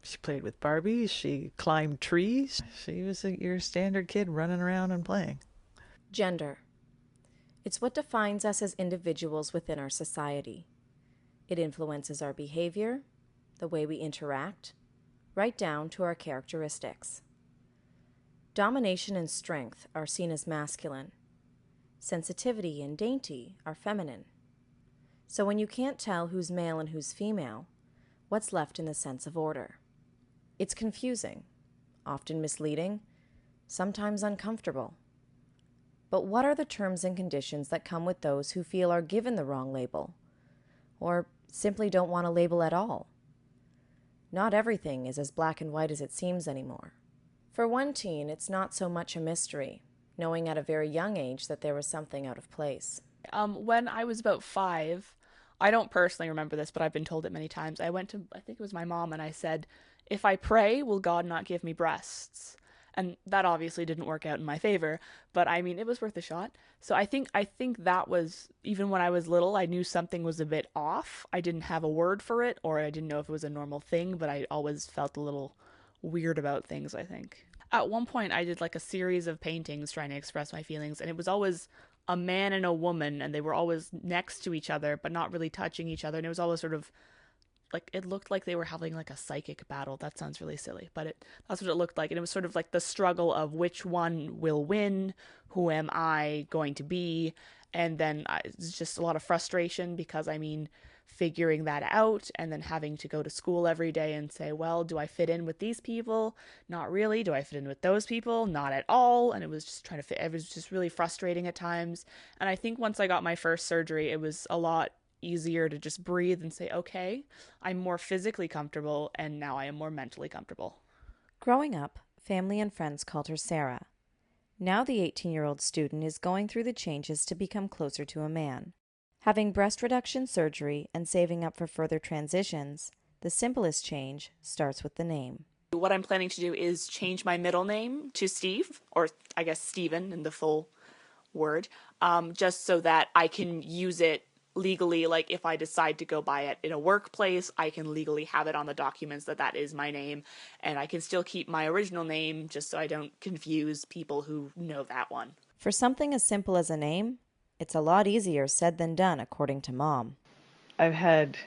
She played with Barbies. She climbed trees. She was your standard kid running around and playing. Gender. It's what defines us as individuals within our society. It influences our behavior, the way we interact, right down to our characteristics. Domination and strength are seen as masculine. Sensitivity and dainty are feminine. So when you can't tell who's male and who's female, what's left in the sense of order? It's confusing, often misleading, sometimes uncomfortable. But what are the terms and conditions that come with those who feel are given the wrong label, or simply don't want a label at all? Not everything is as black and white as it seems anymore. For one teen, it's not so much a mystery, knowing at a very young age that there was something out of place. When I was about 5, I don't personally remember this, but I've been told it many times. I went to, I think it was my mom, and I said, "If I pray, will God not give me breasts?" And that obviously didn't work out in my favor, but I mean, it was worth a shot. So I think that was, even when I was little, I knew something was a bit off. I didn't have a word for it, or I didn't know if it was a normal thing, but I always felt a little weird about things, I think. At one point, I did like a series of paintings trying to express my feelings, and it was always a man and a woman, and they were always next to each other, but not really touching each other. And it was always sort of like, it looked like they were having like a psychic battle. That sounds really silly, but that's what it looked like. And it was sort of like the struggle of which one will win, who am I going to be? And then it's just a lot of frustration because, I mean, figuring that out and then having to go to school every day and say, well, do I fit in with these people? Not really. Do I fit in with those people? Not at all. And it was just trying to fit. It was just really frustrating at times. And I think once I got my first surgery, it was a lot easier to just breathe and say, okay, I'm more physically comfortable and now I am more mentally comfortable. Growing up, family and friends called her Sarah. Now the 18-year-old student is going through the changes to become closer to a man. Having breast reduction surgery and saving up for further transitions, the simplest change starts with the name. What I'm planning to do is change my middle name to Steve, or I guess Steven in the full word, just so that I can use it legally. Like if I decide to go buy it in a workplace, I can legally have it on the documents that that is my name, and I can still keep my original name just so I don't confuse people who know that one. For something as simple as a name, it's a lot easier said than done, according to Mom. I've had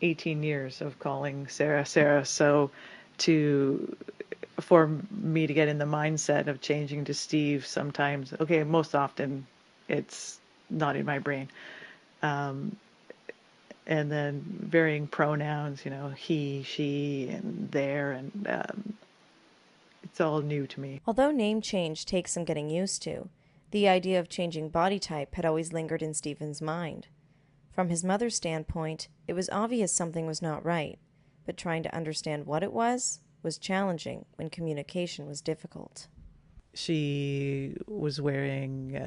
18 years of calling Sarah Sarah, so to for me to get in the mindset of changing to Steve sometimes, okay, most often it's not in my brain. Um, and then varying pronouns, he, she, and there, and it's all new to me. Although name change takes some getting used to, the idea of changing body type had always lingered in Stephen's mind. From his mother's standpoint, it was obvious something was not right, but trying to understand what it was challenging when communication was difficult. She was wearing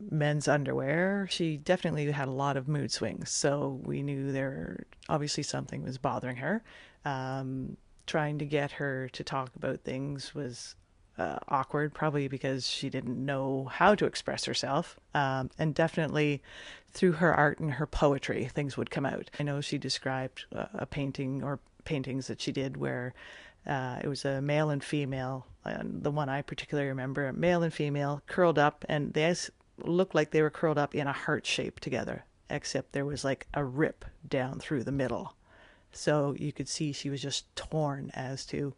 men's underwear. She definitely had a lot of mood swings, so we knew there obviously something was bothering her. Trying to get her to talk about things was awkward, probably because she didn't know how to express herself. And definitely through her art and her poetry, things would come out. I know she described a painting or paintings that she did where it was a male and female, and the one I particularly remember, male and female curled up, and they looked like they were curled up in a heart shape together, except there was like a rip down through the middle. So you could see she was just torn as to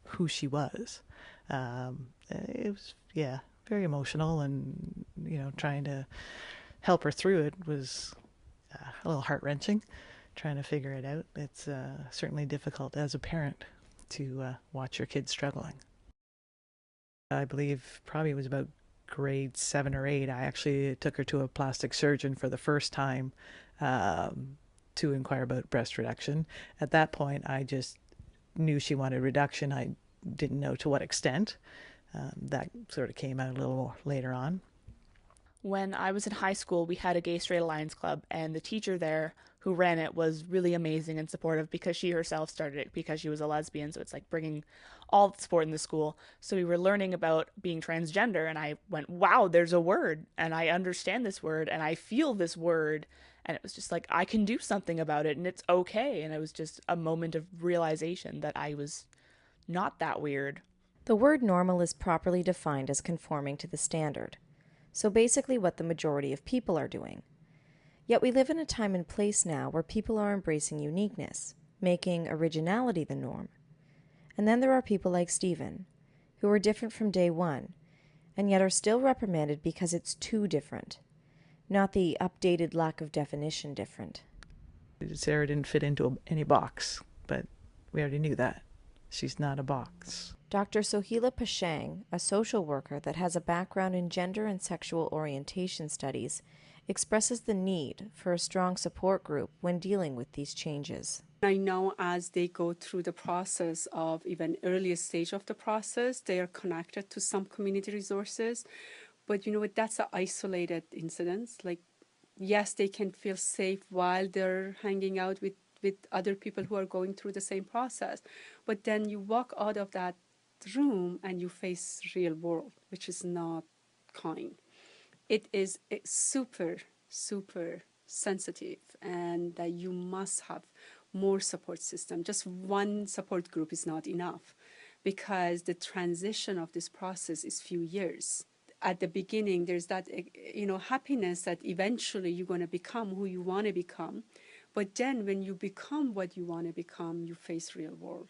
who she was. It was, yeah, very emotional, and trying to help her through it was a little heart wrenching. Trying to figure it out. It's certainly difficult as a parent to watch your kids struggling. I believe probably it was about grade 7 or 8. I actually took her to a plastic surgeon for the first time to inquire about breast reduction. At that point, I just knew she wanted reduction. I didn't know to what extent. That sort of came out a little later on. When I was in high school, we had a Gay Straight Alliance Club, and the teacher there who ran it was really amazing and supportive because she herself started it because she was a lesbian. So it's like bringing all the support in the school. So we were learning about being transgender, and I went, wow, there's a word, and I understand this word, and I feel this word. And it was just like, I can do something about it and it's okay. And it was just a moment of realization that I was not that weird. The word normal is properly defined as conforming to the standard, so basically what the majority of people are doing. Yet we live in a time and place now where people are embracing uniqueness, making originality the norm. And then there are people like Stephen, who are different from day one, and yet are still reprimanded because it's too different, not the updated lack of definition different. Sarah didn't fit into any box, but we already knew that. She's not a box. Dr. Sohila Pashang, a social worker that has a background in gender and sexual orientation studies, expresses the need for a strong support group when dealing with these changes. I know as they go through the process of even earlier stage of the process, they are connected to some community resources. But you know what, that's an isolated incident. Like, yes, they can feel safe while they're hanging out with other people who are going through the same process. But then you walk out of that room and you face real world, which is not kind. It is super, super sensitive, and that you must have more support system. Just one support group is not enough, because the transition of this process is few years. At the beginning, there's that happiness that eventually you're going to become who you want to become. But then when you become what you want to become, you face real world.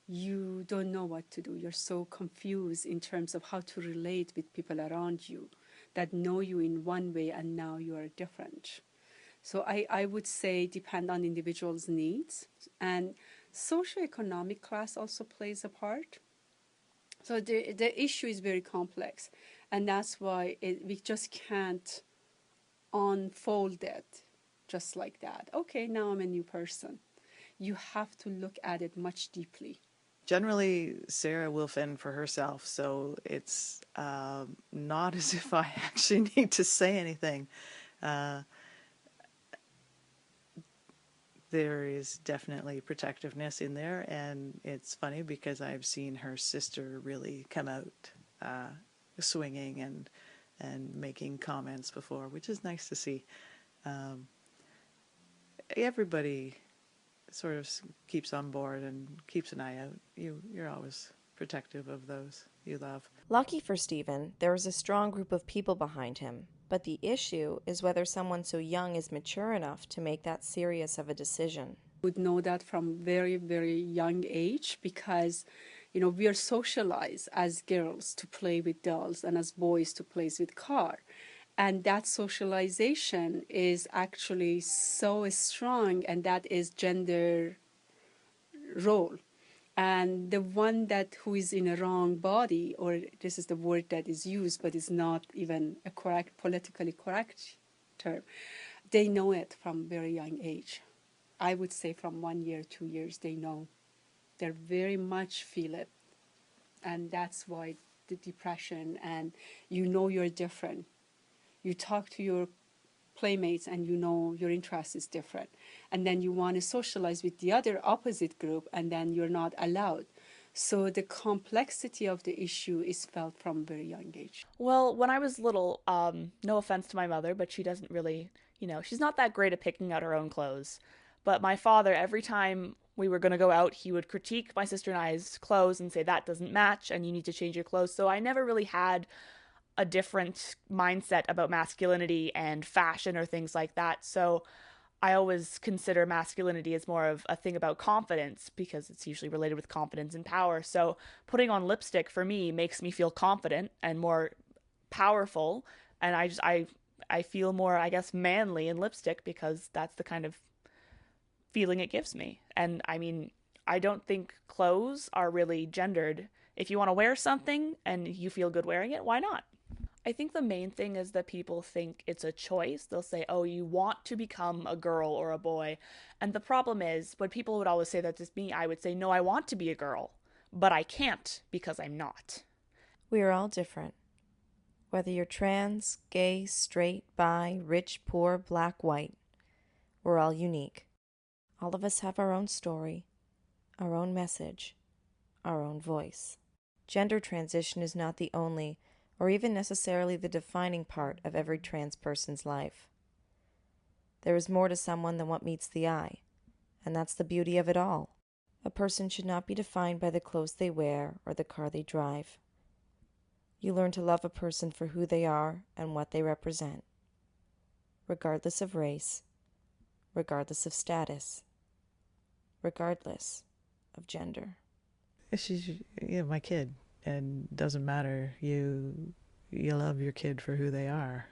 You don't know what to do. You're so confused in terms of how to relate with people around you that know you in one way and now you are different. So I would say depend on individuals' needs, and socioeconomic class also plays a part. So the issue is very complex, and that's why we just can't unfold it just like that. Okay, now I'm a new person. You have to look at it much deeply. Generally, Sarah will fend for herself, so it's not as if I actually need to say anything. There is definitely protectiveness in there, and it's funny because I've seen her sister really come out swinging and making comments before, which is nice to see. Everybody sort of keeps on board and keeps an eye out. You're always protective of those you love. Lucky for Stephen, there is a strong group of people behind him, but the issue is whether someone so young is mature enough to make that serious of a decision. Would know that from very, very young age, because we are socialized as girls to play with dolls and as boys to play with car. And that socialization is actually so strong, and that is gender role. And the one who is in a wrong body, or this is the word that is used, but is not even a politically correct term, they know it from very young age. I would say from 1 year, 2 years, they know. They very much feel it. And that's why the depression, and you're different. You talk to your playmates and your interest is different. And then you want to socialize with the other opposite group, and then you're not allowed. So the complexity of the issue is felt from a very young age. Well, when I was little, no offense to my mother, but she doesn't really, she's not that great at picking out her own clothes. But my father, every time we were going to go out, he would critique my sister and I's clothes and say, that doesn't match and you need to change your clothes. So I never really had a different mindset about masculinity and fashion or things like that. So I always consider masculinity as more of a thing about confidence, because it's usually related with confidence and power. So putting on lipstick for me makes me feel confident and more powerful. And I feel more, I guess, manly in lipstick, because that's the kind of feeling it gives me. And I mean, I don't think clothes are really gendered. If you want to wear something and you feel good wearing it, why not? I think the main thing is that people think it's a choice. They'll say, oh, you want to become a girl or a boy. And the problem is, when people would always say that to me, I would say, no, I want to be a girl, but I can't because I'm not. We are all different. Whether you're trans, gay, straight, bi, rich, poor, black, white, we're all unique. All of us have our own story, our own message, our own voice. Gender transition is not the only, or even necessarily the defining part of every trans person's life. There is more to someone than what meets the eye, and that's the beauty of it all. A person should not be defined by the clothes they wear or the car they drive. You learn to love a person for who they are and what they represent, regardless of race, regardless of status, regardless of gender. She's my kid, and doesn't matter. You love your kid for who they are.